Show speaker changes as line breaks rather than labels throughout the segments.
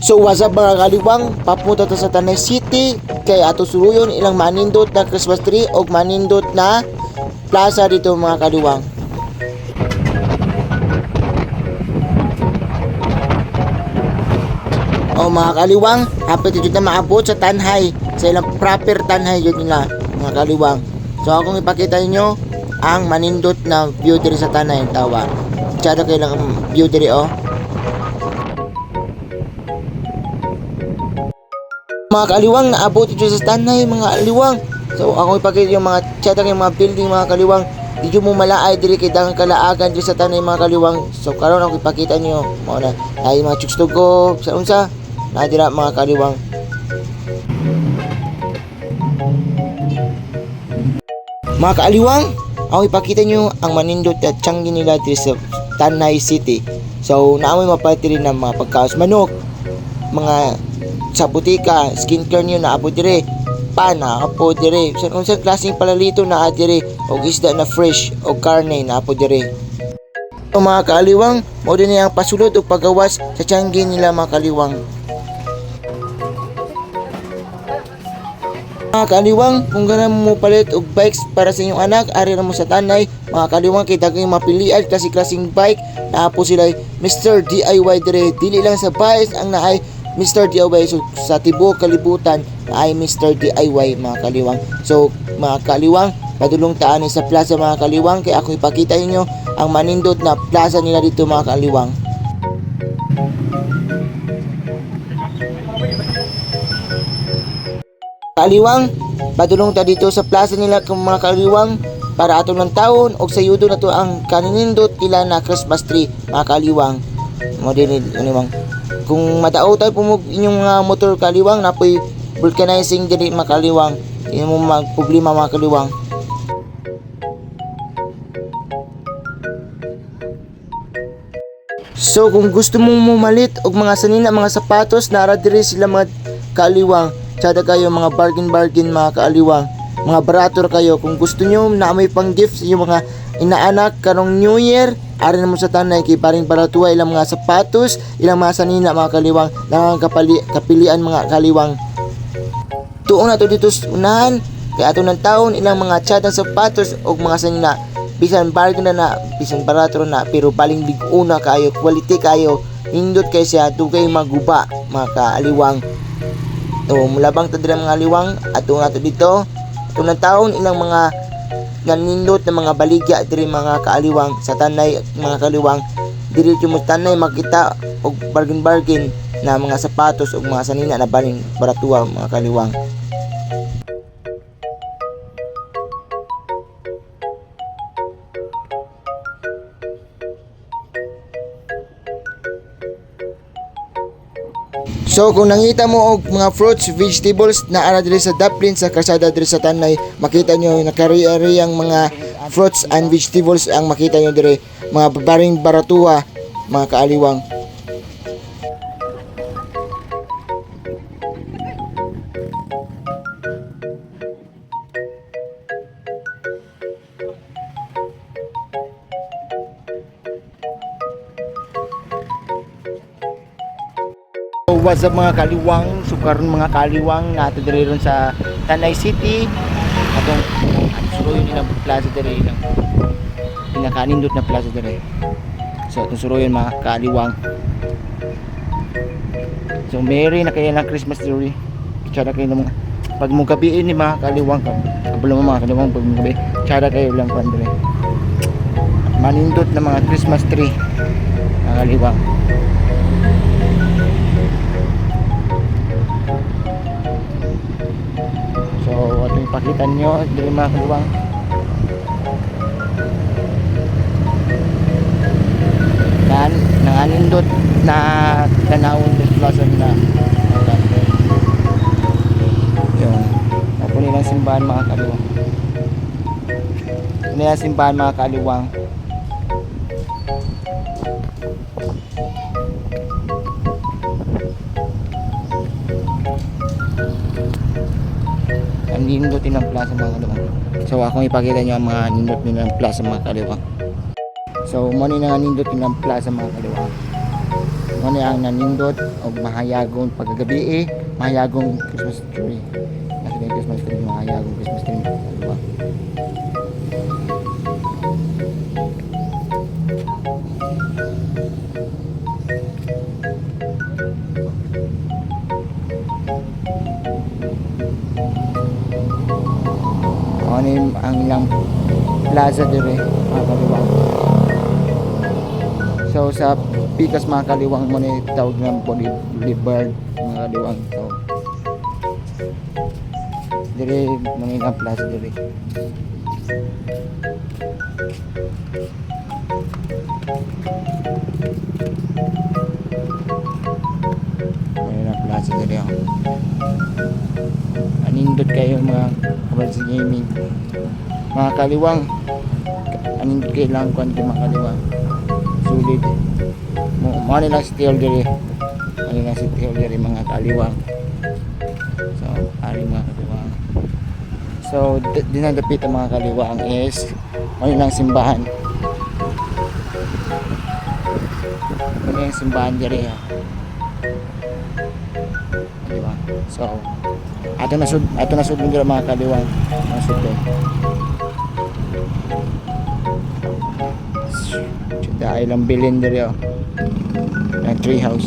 So what's up mga kaliwang, papunta ta sa Tanay City kay ato suluyon ilang manindot na Christmas tree o manindot na plaza dito mga kaliwang. O mga kaliwang, hapit dito na maabot sa Tanhay, sa ilang proper Tanhay yun nila mga kaliwang. So akong ipakita inyo ang manindot na view diri sa Tanay tawa. Tsada kayo lang view diri o. Mga kaliwang, naabot ito sa Tanay mga kaliwang. So ako ipakita yung mga tsada yung mga building mga kaliwang. Di mo malaay diri kay daghang kalaagan diri sa Tanay mga kaliwang. So karon ako ipakita niyo mo na ay mga chukstugo sa unsa na dira mga kaliwang. Mga kaliwang, ako ipakita niyo ang manindot at tiyanggi nila diri sa Tanay City. So naamoy mapaliti rin ng mga pagkaos manok, mga sa butika, skincare niyo na abo dire, pan na apo dire, sa unsang klaseng palalito na dire, o isda na fresh o karne na apo dire. So mga kaliwang, mo din ang pasulod o pagawas sa tiyanggi nila mga kaliwang. Mga kaliwang, kung ganun mo palit og bikes para sa inyong anak, ari na mo sa Tanay mga kaliwang, kay daghang mapilian klaseng bike na apo sila Mr. DIY dire, dili lang sa bias ang naay Mr. DIY, so sa tibuok kalibutan ay Mr. DIY mga kaliwang. So mga kaliwang, padulong taan sa plaza mga kaliwang, kay ako ipakita inyo ang manindot na plaza nila dito mga kaliwang. Kaliwang, padulong ta dito sa plaza nila kung mga kaliwang para atong ng taon og sayudo na to ang kaninindot ila na Christmas tree mga kaliwang. Mo din kaliwang. Kung madao tayo pumug inyong mga motor kaliwang, napoy vulcanizing diri mga kaliwang, hindi mo magproblema mga kaliwang. So kung gusto mong mumalit og mga sanina mga sapatos, nara diri sila mga kaliwang. Tsada kayo mga bargain mga kaliwang, mga barator kayo. Kung gusto nyo na may pang gift sa inyong mga inaanak karong New Year, ari na mo sa Tanay kay paring baratuwa ilang mga sapatos, ilang mga sanina mga kaliwang, lang kapilian mga kaliwang. Tuon na to dito unahan kay ato ng taon ilang mga tsadang sapatos og mga sanina, bisan bargain na bisan barato na, pero baling big-una kayo, quality kayo, hindot kay siya dugay maguba mga kaliwang. O mulabang ta dira mga kaliwang, ato nga to dito ato ng taon ilang mga nanindot na mga baligya diri mga kaaliwang sa Tanay mga kaliwang. Diri mo Tanay makita og bargain na mga sapatos ug mga sanina na baling baratuwa mga kaliwang. So kung nangita mo og mga fruits, vegetables na ara diri sa Daplin sa kalsada diri sa Tanay, makita nyo nakari-ariyang mga fruits and vegetables ang makita nyo diri, mga baring baratuwa mga kaaliwang. What's up mga kaliwang, so karon mga kaliwang nato diri ron sa Tanay City atong suroyon nilang plaza diri lang pinakanindot na plaza diri. So atong suroyon mga kaliwang, so merry na kayo ng Christmas tree, tsada kayo ng mga pag mong gabiin ni mga kaliwang kabalo mo mga kaliwang, pag mong gabi tsada kayo lang pan diri manindot na mga Christmas tree mga kaliwang. So atong ipakita nyo diri mga kaliwang. Nanganindot na tanawon sa plaza nila. Yung ako nilang simbahan mga kaliwang. Nilang simbahan mga kaliwang. Ang nindotin ng plaza mga kaliwang. So akong ipakita nyo ang mga nindot ng plaza mga kaliwang. So mo ni nga nindotin ng plaza mga kaliwang. Ano ang nanindot o mahayagong pagkagabi mahayagong Christmas tree. Natin yung Christmas tree, mahayagong Christmas tree. Diba? Ano yung ang ilang plaza dire mga kaliwang. So sa Pikas mga kaliwang mo na tawag ng Boulevard mga kaliwang. So dire mga ilang plaza dire. Mga ilang plaza dire ako. Anindot kayo mga kabalsi gaming mga kaliwang. Anindot kayo lang kung mga kaliwang sulit mo nilang city hall diri nilang city hall diri mga kaliwang. So ari mga kaliwang, so dinadapit ang mga kaliwang is nilang simbahan. Nilang simbahan diri kaliwang. So ato nasud diri mga kaliwang nasud doon. Dahil lang bilin diri ng tree house.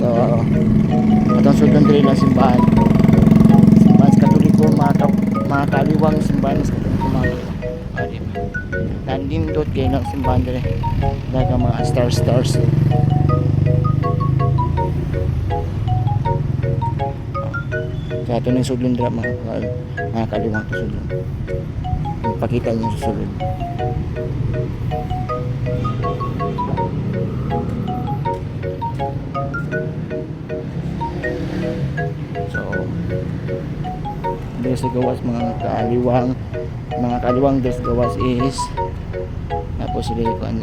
So atong sudon diri lang simbahan sa Katoliko mga kaliwang simbahan sa Katoliko mga nandindot kayo ng simbahan diri daga mga stars. So ato nang sudon diri mga kaliwang to sudon. Pakita niyo sa sulod. So there's gawas mga kaliwang there's gawas is tapos sila ko ano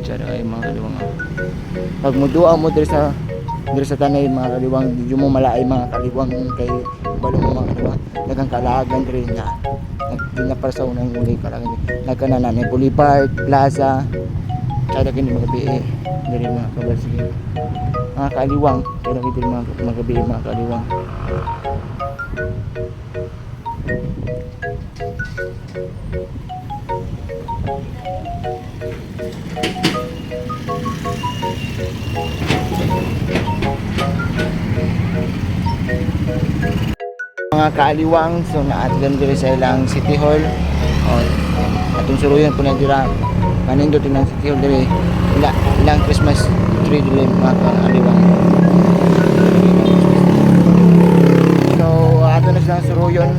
tsara ay mga kaliwang pag muduha mo diri sa tanay mga kaliwang di mo malaay mga kaliwang kay balo mo mga kaliwang daghang kalahagan diri na para sa unang uli kalahagan nagkananan ni Boulevard Plaza kada kini mga gabi diri mga kabalsi mga kaliwang kada kini mga gabi mga kaliwang. Mga kaaliwang, so naatlan diri sa ilang City Hall. Atong suruyan po na dira manindot ilang City Hall diri ilang Christmas tree diri mga kaaliwang. So ato na silang suruyon.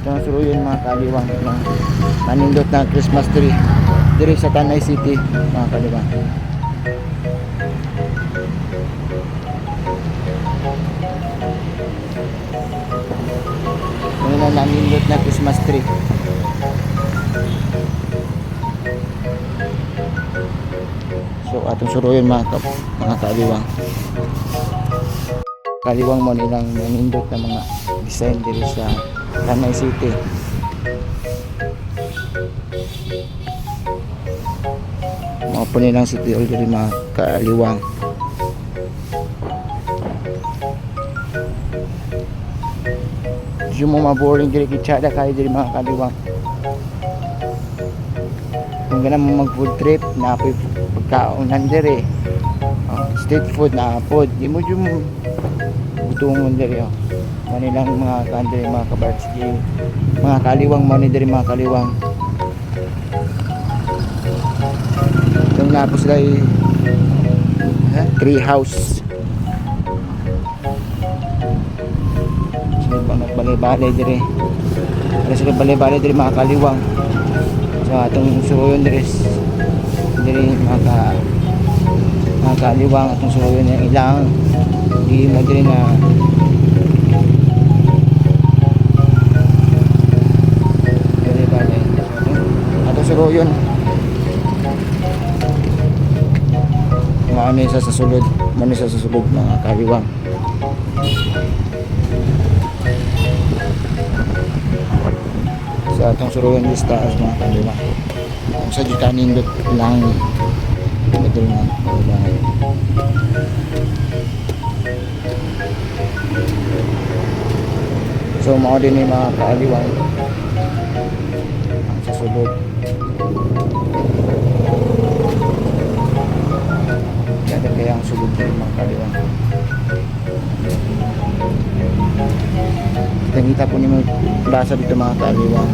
Itong suruyon mga kaaliwang ilang manindot na Christmas tree diri sa Tanay City mga kaaliwang. Ngayon na namindot na Christmas tree. So atong suruyon mga kaaliwang. Kaliwang mo nilang namindot na mga design diri sa Tanay City. Mga po nilang city hall diri mga kaaliwang. Yung mga boring diri kitsada kayo diri mga kaliwang. Kung ganun mo mag food trip na apoy pagkaonan diri street food na apod di mo yung butungon diri manilang mga kandiri mga kabarski mga kaliwang mani diri mga kaliwang. Itong napos sila tree house. Balay-balay diri. Para sila balay-balay diri mga kaliwang. So atong suruyon diri mga kaliwang atong suruyon ng ilang di mo diri na balay-balay. Atong suruyon. Maano isa sa sulod, mga kaliwang. Sa atong surugan lista as mga kaliwang. kung sa juta nindot lang ito nga bahay. So mao din yung mga kaaliwang ang sasulod. Kaya ang sulod din mga kaaliwang. Kita po niyo basa dito mga kaaliwang.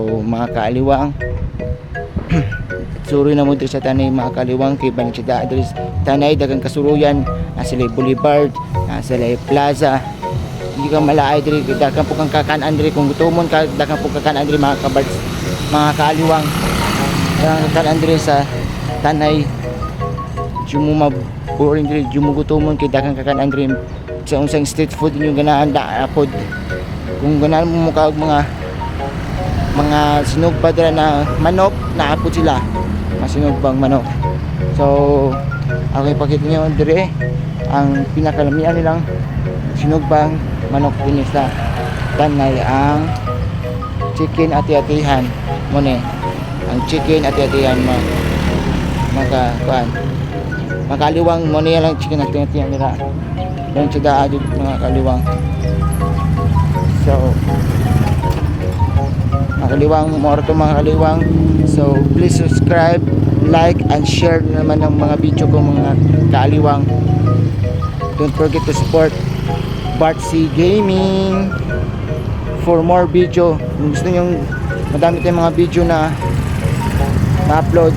So mga kaaliwang suri na mo dito sa tanay mga kaaliwang kay balik siya adres tanay dagang kasuruyan sila Boulevard sila Plaza hindi ka malaay diri dagan po kang kakan diri kung gutomon ka dagan po kakan diri mga kabards mga kaaliwang dagan kakan diri sa tanay jumuma boring diri jumugutomon kay dagan kakan diri sa unsang street food yung ganahan da pod kung ganahan mo mukha mga sinugba dira na manok naapod sila masinugbang manok. So ako ipakita nyo dire ang pinakalamian nilang sinugbang manok din sa tanay ang chicken ati-atihan mo ne ang chicken ati-atihan mo makaliwang mo ne lang chicken ati-atihan nila yung siya adyo mga kaliwang. So mga kaliwang more to mga kaliwang, so please subscribe, like and share naman ng mga video ko mga kaaliwang. Don't forget to support Bartsy Gaming for more video. Kung gusto nyo madami tayong mga video na ma-upload,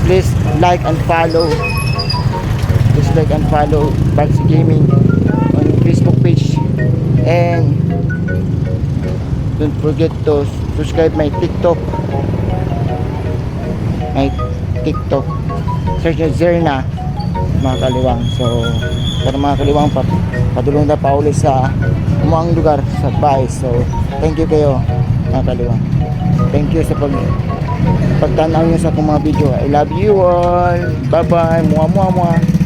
please like and follow Bartsy Gaming on Facebook page, and don't forget to subscribe my TikTok. Search nyo Zerna mga kaliwang. So para mga kaliwang padulong na pa ulit sa umuang lugar sa bahay. So thank you kayo mga kaliwang. Thank you sa pagtanaw nyo sa akong mga video. I love you all. Bye bye. Mua mua mua.